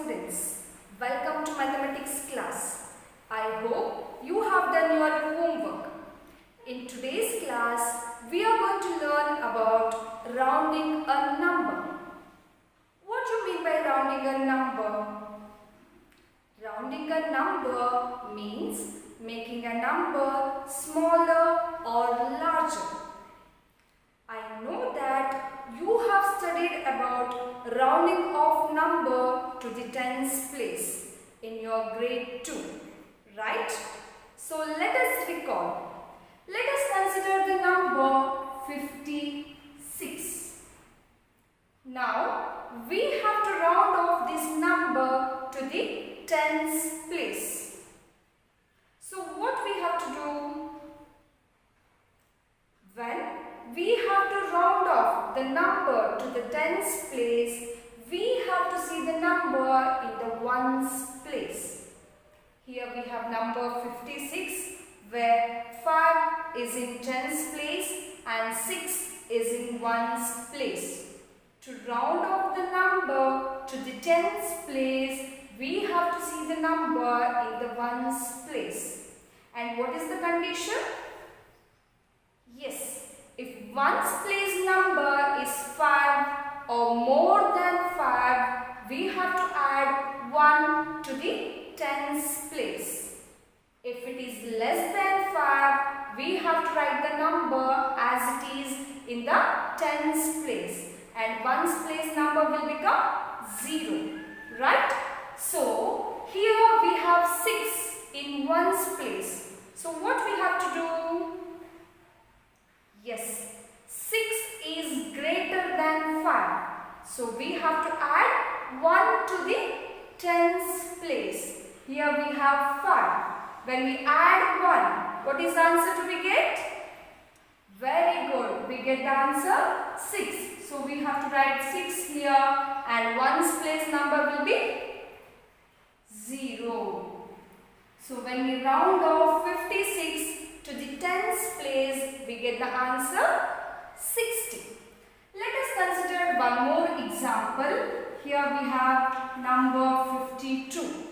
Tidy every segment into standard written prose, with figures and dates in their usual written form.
students, welcome to mathematics class. I hope you have done your homework. In today's class, we are going to learn about rounding a number. What do you mean by rounding a number? Rounding a number means making a number smaller or larger. I know that you have studied about rounding off number to the tens place in your grade 2, right? So let us recall. Let us consider the number 56. Now we have to round off this number to the tens place. So what we have to do? When we have to round off the number to the tens place, we have to see the number in the ones place. Here we have number 56 where 5 is in tens place and 6 is in ones place. To round off the number to the tens place, we have to see the number in the ones place. And what is the condition? Yes. If ones place number is 5 or more than 5, we have to add 1 to the tens place. If it is less than 5, we have to write the number as it is in the tens place. And ones place number will become 0. Right? So, here we have 6 in ones place. So, what we have to do? Yes, 6 is greater than 5. So we have to add 1 to the tens place. Here we have 5. When we add 1, what is the answer to we get? Very good. We get the answer 6. So we have to write 6 here and ones place number will be 0. So when we round off 56 to the tens place, we get the answer 60. Let us consider one more example. Here we have number 52.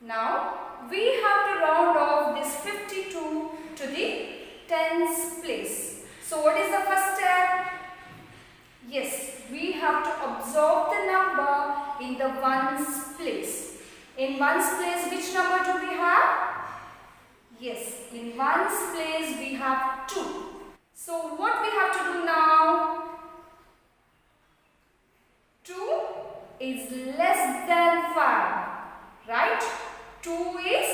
Now, we have to round off this 52 to the tens place. So, what is the first step? Yes, we have to absorb the number in the ones place. In ones place, which number do we have? Yes, in ones place we have 2. So what we have to do now? 2 is less than 5, right? 2 is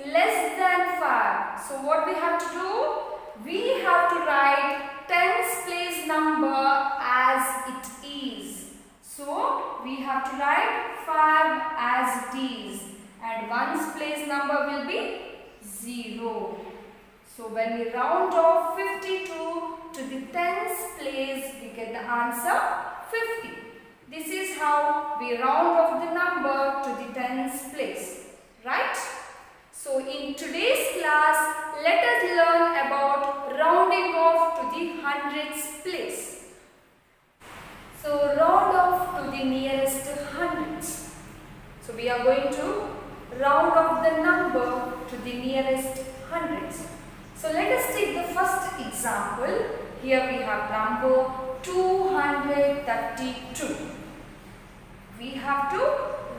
less than 5. So what we have to do? We have to write tens place number as it is. So we have to write 5 as it is. And ones place number will be 0. So when we round off 52 to the tens place, we get the answer 50. This is how we round off the number to the tens place, right? So in today's class, let us learn about rounding off to the hundreds place. So round off to the nearest hundreds. So we are going to round off the number to the nearest hundreds. So let us take the first example. Here we have number 232. We have to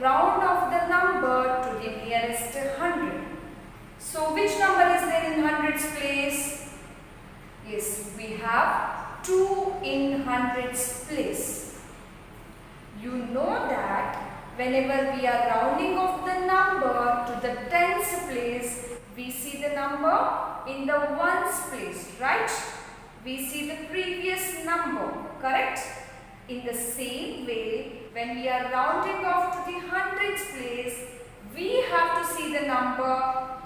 round off the number to the nearest hundred. So which number is there in hundreds place? Yes, we have 2 in hundreds place. You know that whenever we are rounding off the number to the tens place, we see the number in the ones place, right? We see the previous number, correct? In the same way, when we are rounding off to the hundreds place, we have to see the number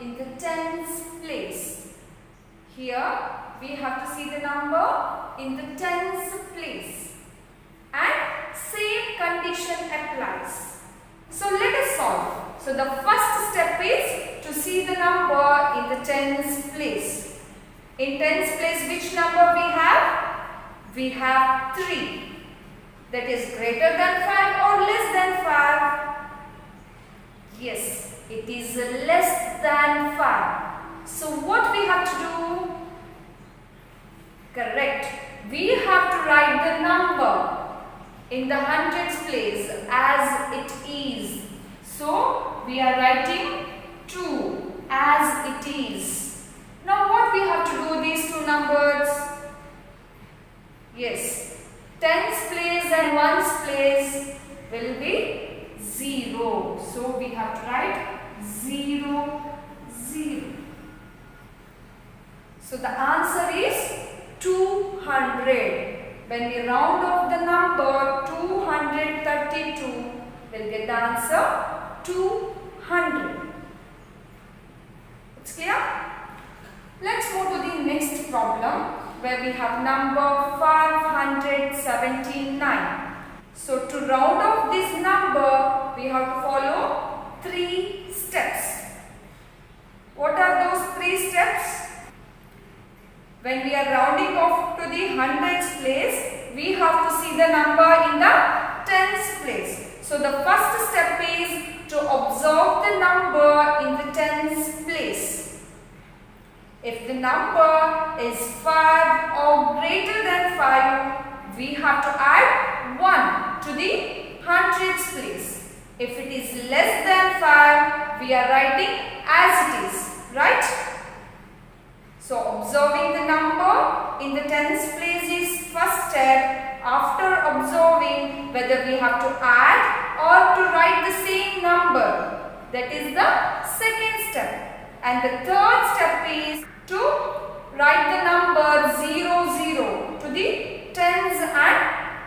in the tens place. Here, we have to see the number in the tens place. And same condition applies. So let us solve. So the first step is to see the number in the tens place. In tens place, which number we have? We have 3. That is greater than 5 or less than 5? It is less than 5. So what we have to do? Correct. We have to write the number in the hundreds place as it is. So we are writing 2 as it is. Now what we have to do these two numbers? Yes, tens place and ones place will be 0. So we have to write 0, 0. So the answer is 200. When we round off the number 232, we'll get the answer 200. It's clear? Let's move to the next problem where we have number 579. So to round off this number, we have to follow 3 steps. What are those 3 steps? When we are rounding off to the hundreds place, we have to see the number in the tens place. So the first step is to observe the number in the tens place. If the number is 5 or greater than 5, we have to add 1 to the hundreds place. If it is less than 5, we are writing as it is, right? So observing the number in the tens place is first step. After observing whether we have to add or to write the same number, that is the second step. And the third step is to write the number 0, 0 to the tens and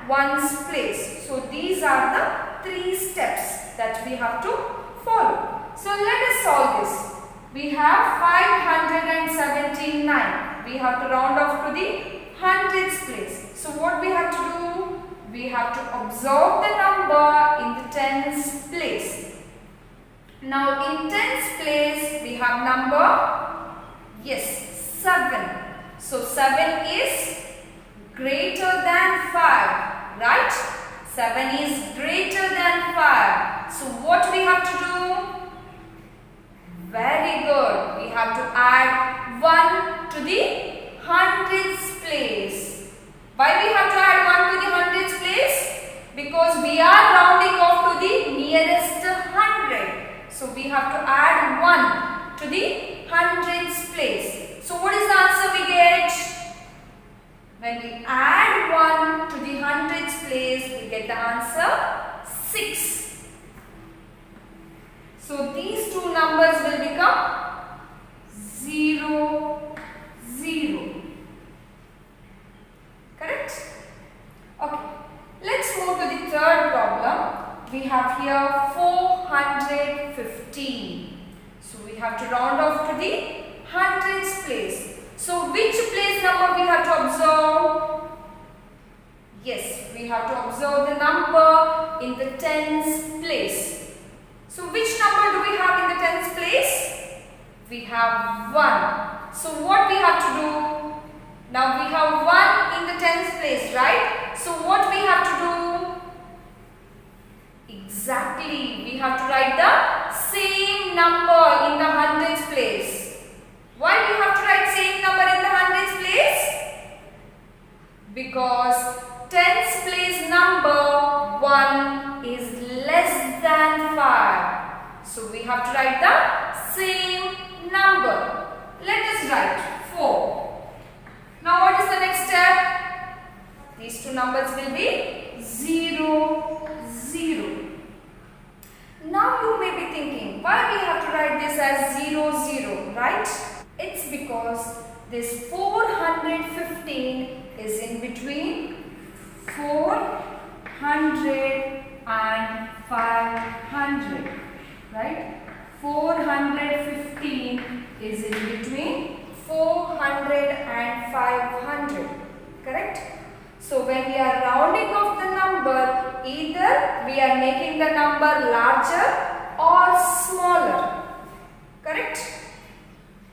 ones place. So these are the 3 steps that we have to follow. So let us solve this. We have 579. We have to round off to the hundreds place. So what we have to do? We have to observe the number in the tens place. Now in tens place we have number, yes, 7. So 7 is greater than 5, right? 7 is greater than 5. So what we have to do? Very good. We have to add 1 to the hundreds place. Why we have to add 1 to the hundreds place? Because we are rounding off to the nearest 100. So we have to add 1 to the hundreds place. So what is the answer we get? When we add 1 to the hundreds place, we get the answer 6. So these two numbers will become 0, 0. Correct? Okay. Let's move to the third problem. We have here 415. So we have to round off to the hundreds place. So which place number we have to observe? Yes, we have to observe the number in the tens place. So which number do we have in the tens place? We have 1. So what we have to do? Now we have 1 in the tens place, right? So what we have to do? Exactly, we have to write the same number in the hundreds place. Why we have to write same number in the hundreds place? Because tens place number 1 is less than 5. So we have to write the same number. Let us write 4. Now what is the next step? These two numbers will be 0, 0. Now you may be thinking, why we have to write this as 0, 0, right? It's because this 415 is in between 400 and 500, right? 415 is in between 400 and 500, correct? So when we are rounding off the number, either we are making the number larger or smaller, correct?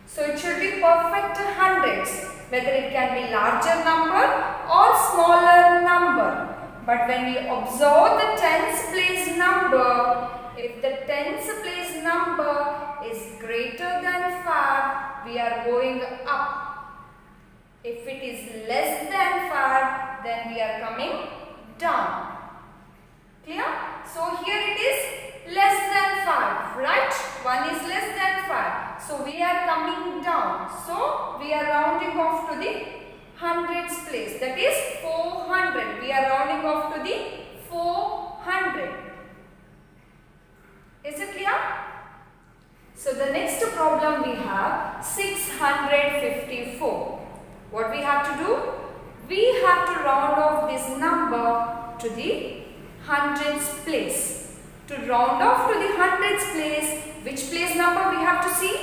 So it should be perfect hundreds, whether it can be larger number or smaller number. But when we observe the tens place number, if the tens place number If it is less than 5, then we are coming down. Clear? So here it is less than 5, right? 1 is less than 5. So we are coming down. So we are rounding off to the hundreds place. That is 400. We are rounding off to the 400. Is it clear? So the next problem we have 654. What we have to do? We have to round off this number to the hundreds place. To round off to the hundreds place, which place number we have to see?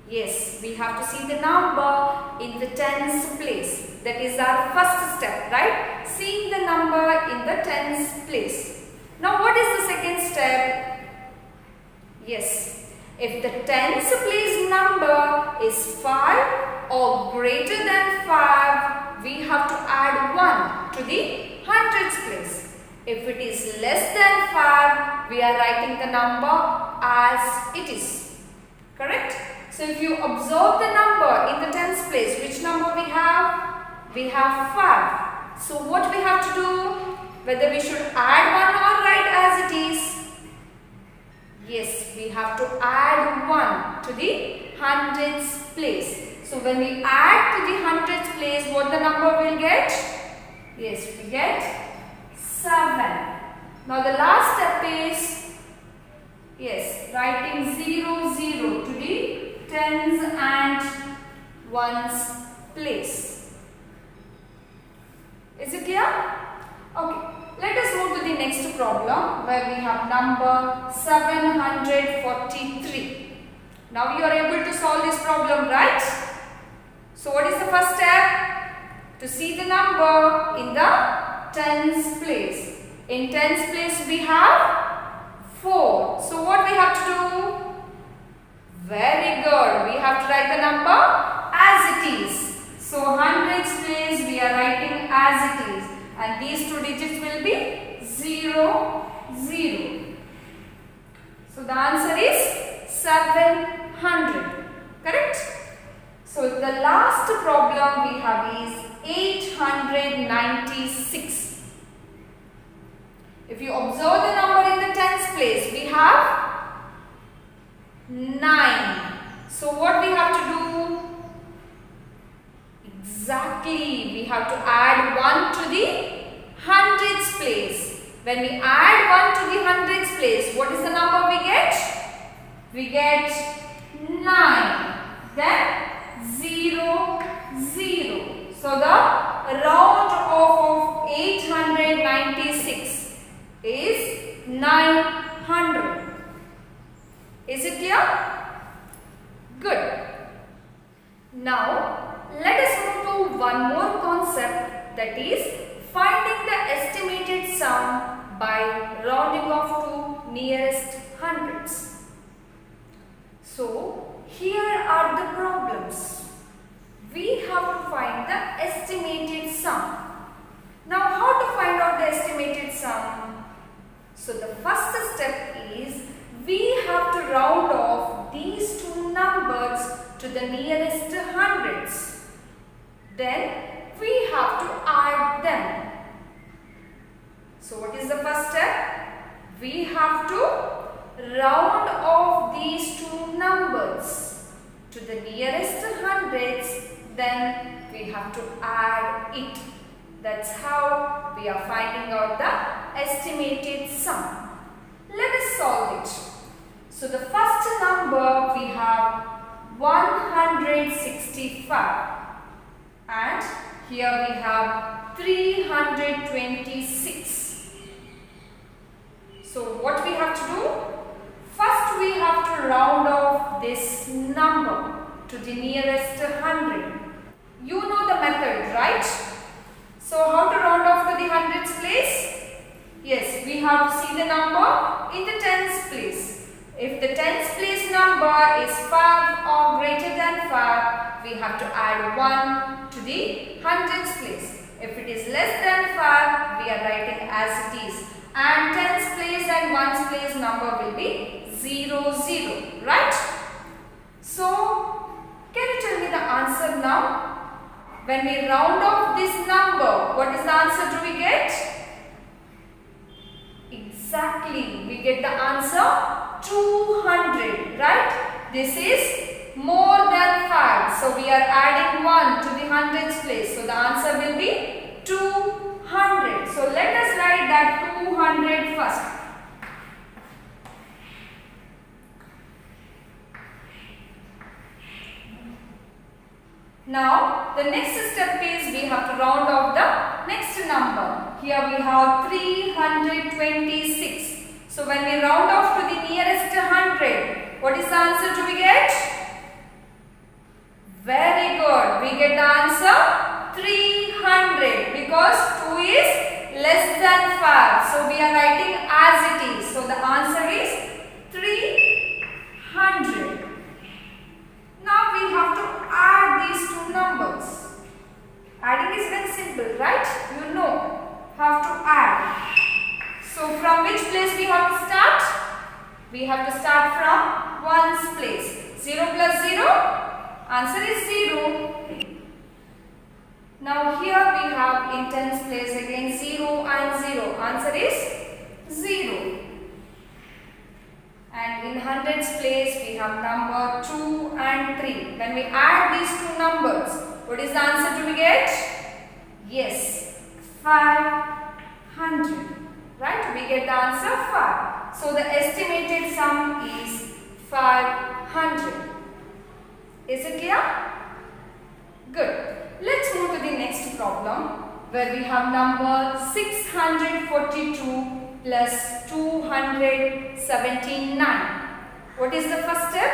Yes, we have to see the number in the tens place. That is our first step, right? Seeing the number in the tens place. Now what is the second step? Yes, if the tens place number is 5 or greater than 5, we have to add 1 to the hundreds place. If it is less than 5, we are writing the number as it is. Correct? So if you observe the number in the tens place, which number we have? We have 5. So what we have to do? Whether we should add 1 or write as it is? Yes, we have to add 1 to the hundreds place. So when we add to the hundreds place, what the number will get? Yes, we get 7. Now the last step is, yes, writing 0, 0 to the tens and ones place. Is it clear? Okay. Let us move to the next problem where we have number 743. Now you are able to solve this problem, right? So what is the first step? To see the number in the tens place. In tens place we have 4. So what we have to do? Very good. We have to write the number as it is. So hundreds place we are writing as it is. And these two digits will be 0, 0. So the answer is 700. Correct? So the last problem we have is 896. If you observe the number in the tens place, we have 9. So what we have to do? Exactly, we have to add 1 to the hundreds place. When we add 1 to the hundreds place, what is the number we get? We get 9. Then 0, 0. So the round off of 896 is 900. Is it clear? Good. Now let us move to one more concept, that is finding the estimated sum by rounding off to nearest hundreds. So here are the problems. We have to find the estimated sum. Now how to find out the estimated sum? So the first step is we have to round off these two numbers to the nearest hundreds. Then we have to add them. So what is the first step? We have to round off these two numbers to the nearest hundreds. Then we have to add it. That's how we are finding out the estimated sum. Let us solve it. So the first number we have 165. And here we have 326. So what we have to do? First we have to round off this number to the nearest hundred. You know the method, right? So how to round off to the hundreds place? Yes, we have to see the number in the tens place. If the tens place number is 5 or greater than 5, we have to add 1 to the hundreds place. If it is less than 5, we are writing as it is. And tens place and ones place number will be 0, 0, right? So, can you tell me the answer now? when we round off this number, what is the answer do we get? Exactly, we get the answer 200, right? This is more than 5. So we are adding 1 to the hundreds place. So the answer will be 200. So let us write that 200 first. Now the next step is we have to round off the next number. Here we have 326. So when we round off to the nearest 100, what is the answer do we get? Very good. We get the answer 300 because 2 is less than 5. So we are writing as it is. So the answer is 300. Now we have to add these two numbers. Adding is very simple, right? You know how to add. So from which place we have to start? We have to start from 1's place. 0 plus 0, answer is 0. Now here we have in 10's place again 0 and 0, answer is 0. And in hundreds place we have number 2 and 3. When we add these two numbers, what is the answer do we get? Yes, 500. Right? We get the answer 5. So the estimated sum is 500. Is it clear? Good. Let's move to the next problem where we have number 642 plus 279. What is the first step?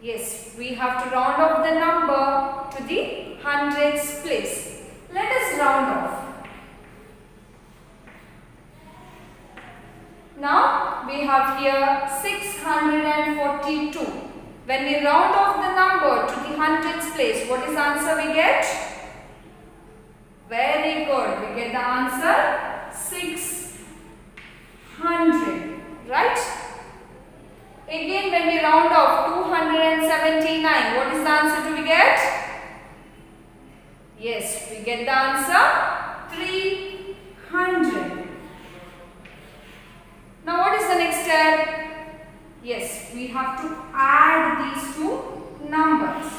Yes, we have to round off the number to the hundreds place. Let us round off. Now we have here 642. When we round off the number to the hundreds place, what is the answer we get? Very good. We get the answer 600. Right? Again, when we round off 279, what is the answer do we get? Yes, we get the answer 300. Now what is the next step? Yes, we have to add these two numbers.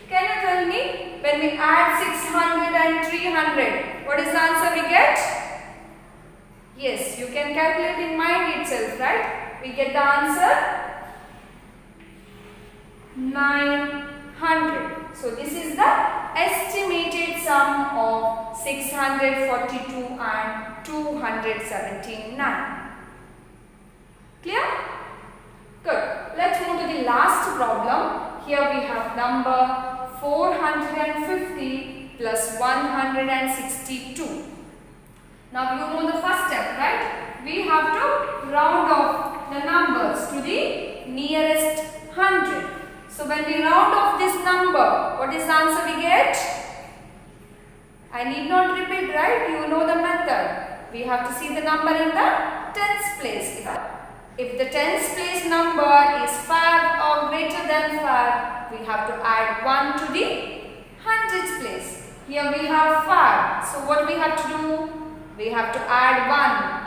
Can you tell me, when we add 600 and 300, what is the answer we get? Yes, you can calculate in mind itself, right? We get the answer 900. So this is the estimated sum of 642 and 279. Clear? Good. Let's move to the last problem. Here we have number 450 plus 162. Now you know the first step, right? We have to round off the numbers to the nearest 100. So when we round off this number, what is the answer we get? I need not repeat, right? You know the method. We have to see the number in the tens place. If the tens place number is 5 or greater than 5, we have to add 1 to the hundreds place. Here we have 5. So what we have to do? We have to add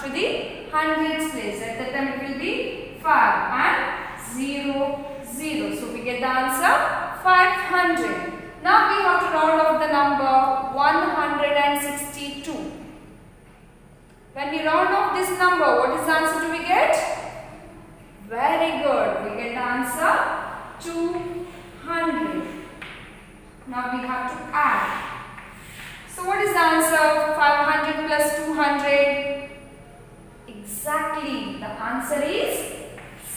1 to the hundreds place. At that time it will be 5 and 0, 0. So we get the answer 500. Now we have to round off the number 162. When we round off this number, what is the answer do we get? Very good. We get the answer 200. Now we have to add. So what is the answer? 500 plus 200. Exactly. The answer is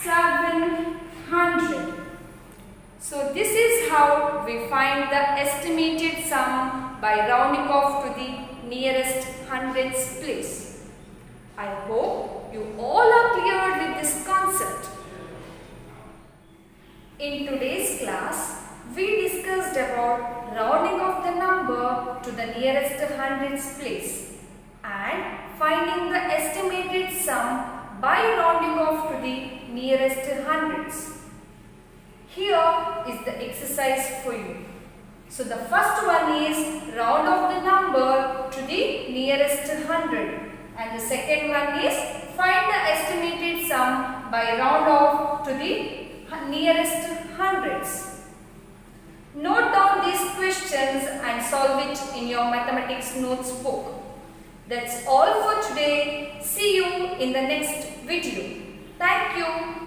700. So this is how we find the estimated sum by rounding off to the nearest hundreds place. I hope you all are clear with this concept. In today's class, we discussed about rounding off the number to the nearest hundreds place and finding the estimated sum by rounding off to the nearest hundreds. Here is the exercise for you. So the first one is round off the number to the nearest 100, and the second one is find the estimated sum by round off to the nearest hundreds. Note down these questions and solve it in your mathematics notes book. That's all for today. See you in the next video. Thank you.